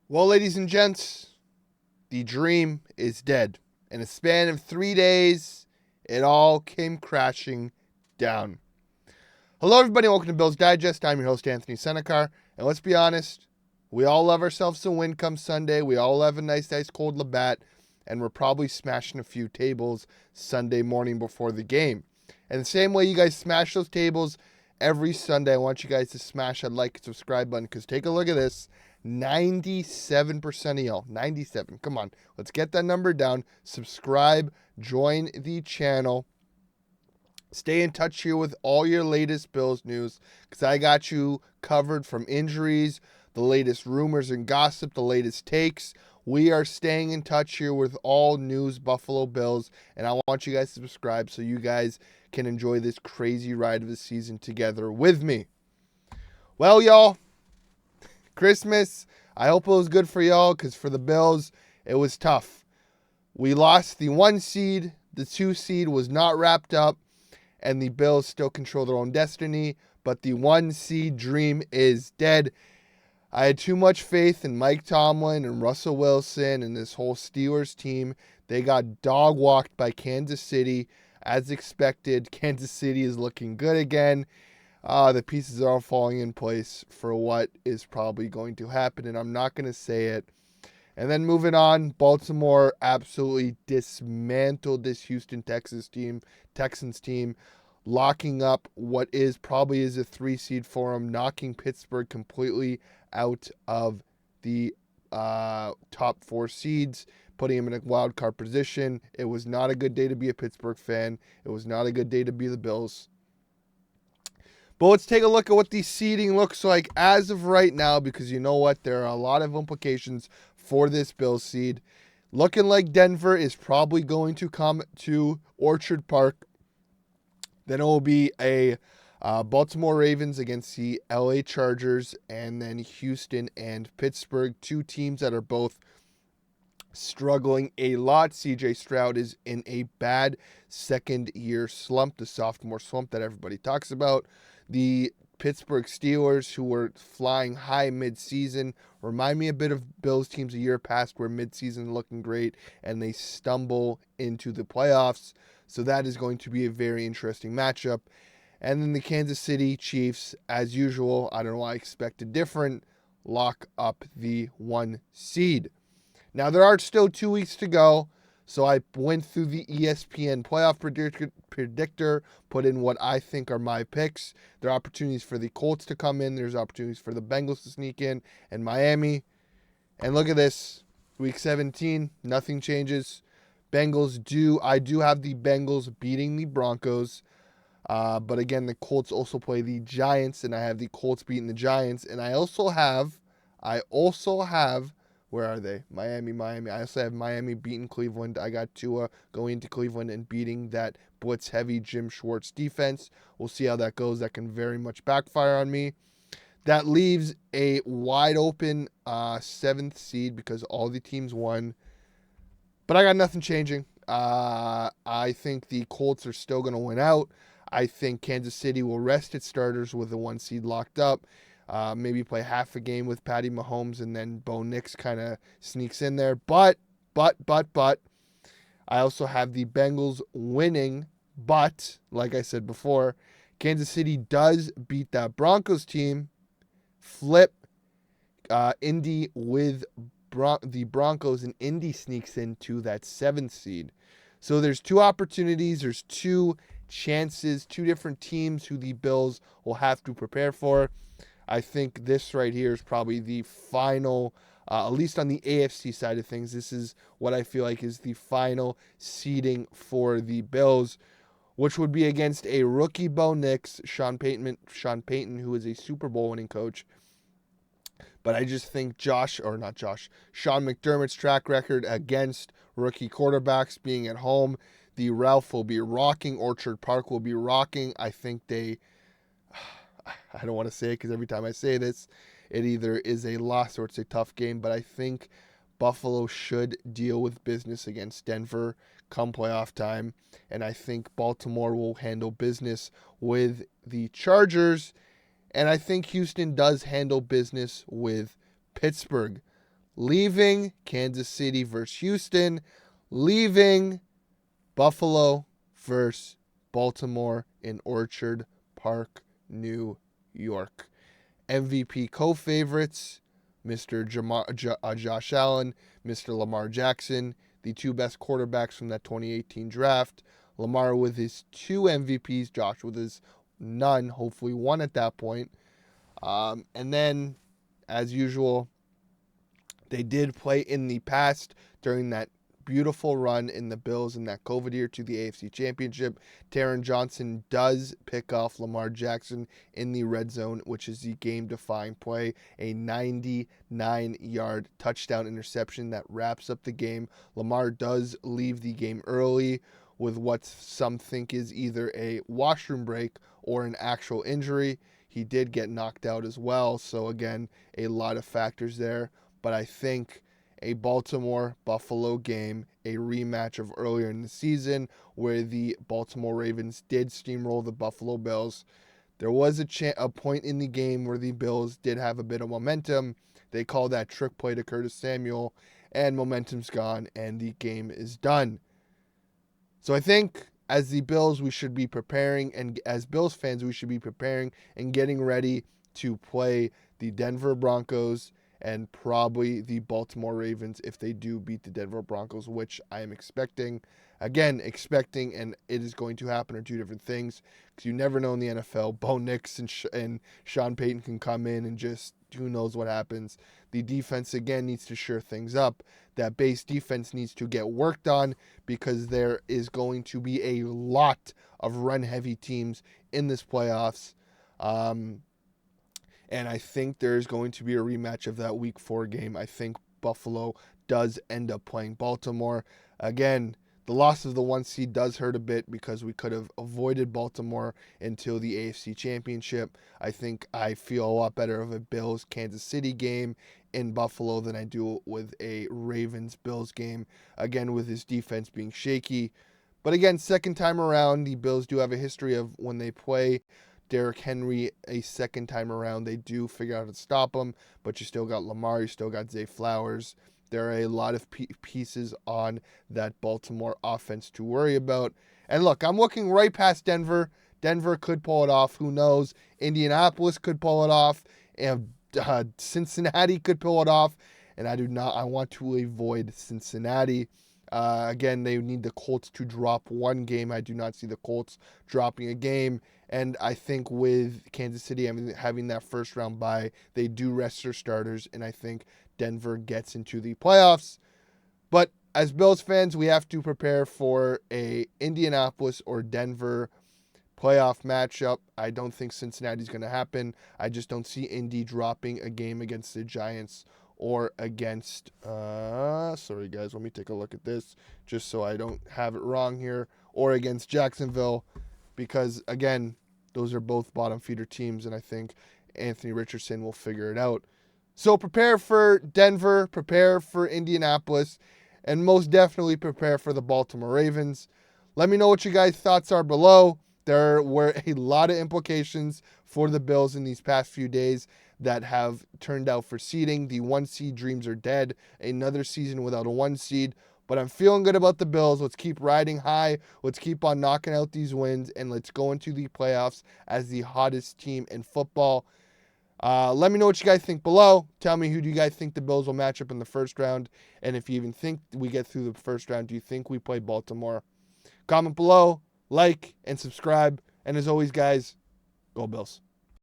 Well, ladies and gents, the dream is dead. In a span of 3 days, it all came crashing down. Hello, everybody. Welcome to Bills Digest. I'm your host, Anthony Senicar. And let's be honest, we all love ourselves some win come Sunday. We all have a nice, cold Labatt. And we're probably smashing a few tables Sunday morning before the game. And the same way you guys smash those tables every Sunday, I want you guys to smash that like and subscribe button. Because take a look at this. 97% of y'all. 97. Come on. Let's get that number down. Subscribe. Join the channel. Stay in touch here with all your latest Bills news because I got you covered from injuries, the latest rumors and gossip, the latest takes. We are staying in touch here with all news Buffalo Bills, and I want you guys to subscribe so you guys can enjoy this crazy ride of the season together with me. Well, y'all, Christmas, I hope it was good for y'all because for the Bills, it was tough. We lost the 1 seed. The 2 seed was not wrapped up. And the Bills still control their own destiny, but the 1 seed dream is dead. I had too much faith in Mike Tomlin and Russell Wilson and this whole Steelers team. They got dog-walked by Kansas City. As expected, Kansas City is looking good again. The pieces are all falling in place for what is probably going to happen, and I'm not going to say it. And then moving on, Baltimore absolutely dismantled this Houston Texans team, locking up what probably is a 3 seed for them, knocking Pittsburgh completely out of the top 4 seeds, putting them in a wild card position. It was not a good day to be a Pittsburgh fan. It was not a good day to be the Bills. But let's take a look at what the seeding looks like as of right now, because you know what? There are a lot of implications for this Bills seed. Looking like Denver is probably going to come to Orchard Park. Then it will be a Baltimore Ravens against the LA Chargers, and then Houston and Pittsburgh, 2 teams that are both struggling a lot. CJ Stroud is in a bad second-year slump, the sophomore slump that everybody talks about. The Pittsburgh Steelers, who were flying high mid-season, remind me a bit of Bills teams a year past where mid-season looking great and they stumble into the playoffs. So that is going to be a very interesting matchup. And then the Kansas City Chiefs, as usual, I don't know why I expected different, lock up the 1 seed. Now, there are still 2 weeks to go, so I went through the ESPN playoff predictor, put in what I think are my picks. There are opportunities for the Colts to come in. There's opportunities for the Bengals to sneak in and Miami. And look at this. Week 17, nothing changes. I do have the Bengals beating the Broncos. But again, the Colts also play the Giants, and I have the Colts beating the Giants. And I also have, where are they? Miami. I also have Miami beating Cleveland. I got Tua going into Cleveland and beating that blitz-heavy Jim Schwartz defense. We'll see how that goes. That can very much backfire on me. That leaves a wide-open 7th seed because all the teams won. But I got nothing changing. I think the Colts are still going to win out. I think Kansas City will rest its starters with the 1 seed locked up. Maybe play half a game with Patty Mahomes, and then Bo Nix kind of sneaks in there. But, I also have the Bengals winning. But, like I said before, Kansas City does beat that Broncos team. Flip Indy with the Broncos, and Indy sneaks into that 7th seed. So there's 2 opportunities. There's 2 chances, 2 different teams who the Bills will have to prepare for. I think this right here is probably the final, at least on the AFC side of things, this is what I feel like is the final seeding for the Bills, which would be against a rookie Bo Nix, Sean Payton, who is a Super Bowl winning coach. But I just think Sean McDermott's track record against rookie quarterbacks being at home, the Ralph will be rocking, Orchard Park will be rocking. I think I don't want to say it because every time I say this, it either is a loss or it's a tough game, but I think Buffalo should deal with business against Denver come playoff time, and I think Baltimore will handle business with the Chargers, and I think Houston does handle business with Pittsburgh. leaving Kansas City versus Houston, leaving Buffalo versus Baltimore in Orchard Park, New York. MVP co-favorites, Mr. Josh Allen, Mr. Lamar Jackson, the two best quarterbacks from that 2018 draft. Lamar with his 2 MVPs, Josh with his none, hopefully one at that point. And then, as usual, they did play in the past during that beautiful run in the Bills in that COVID year to the AFC Championship. Taron Johnson does pick off Lamar Jackson in the red zone, which is the game-defying play, a 99-yard touchdown interception that wraps up the game. Lamar does leave the game early with what some think is either a washroom break or an actual injury. He did get knocked out as well, so again, a lot of factors there. But I think a Baltimore-Buffalo game, a rematch of earlier in the season where the Baltimore Ravens did steamroll the Buffalo Bills. There was a point in the game where the Bills did have a bit of momentum. They called that trick play to Curtis Samuel, and momentum's gone, and the game is done. So I think as the Bills, we should be preparing, and as Bills fans, we should be preparing and getting ready to play the Denver Broncos and probably the Baltimore Ravens if they do beat the Denver Broncos, which I am expecting. Again, expecting and it is going to happen are two different things because you never know in the NFL. Bo Nix and Sean Payton can come in and just who knows what happens. The defense, again, needs to shore things up. That base defense needs to get worked on because there is going to be a lot of run-heavy teams in this playoffs. And I think there's going to be a rematch of that Week 4 game. I think Buffalo does end up playing Baltimore. Again, the loss of the 1 seed does hurt a bit because we could have avoided Baltimore until the AFC Championship. I think I feel a lot better of a Bills-Kansas City game in Buffalo than I do with a Ravens-Bills game. Again, with his defense being shaky. But again, second time around, the Bills do have a history of when they play Derrick Henry a second time around, they do figure out how to stop him, but you still got Lamar, you still got Zay Flowers. There are a lot of pieces on that Baltimore offense to worry about. And look, I'm looking right past Denver. Denver could pull it off. Who knows? Indianapolis could pull it off. And Cincinnati could pull it off. And I want to avoid Cincinnati. Again, they need the Colts to drop one game. I do not see the Colts dropping a game. And I think with Kansas City having that first round bye, they do rest their starters. And I think Denver gets into the playoffs. But as Bills fans, we have to prepare for a Indianapolis or Denver playoff matchup. I don't think Cincinnati's going to happen. I just don't see Indy dropping a game against the Giants or against, sorry guys, let me take a look at this just so I don't have it wrong here, or against Jacksonville, because again, those are both bottom feeder teams, and I think Anthony Richardson will figure it out. So prepare for Denver, prepare for Indianapolis, and most definitely prepare for the Baltimore Ravens. Let me know what you guys' thoughts are below. There were a lot of implications for the Bills in these past few days that have turned out for seeding. The 1 seed dreams are dead. Another season without a 1 seed. But I'm feeling good about the Bills. Let's keep riding high. Let's keep on knocking out these wins. And let's go into the playoffs as the hottest team in football. Let me know what you guys think below. Tell me who do you guys think the Bills will match up in the first round. And if you even think we get through the first round, do you think we play Baltimore? Comment below, like, and subscribe. And as always, guys, go Bills.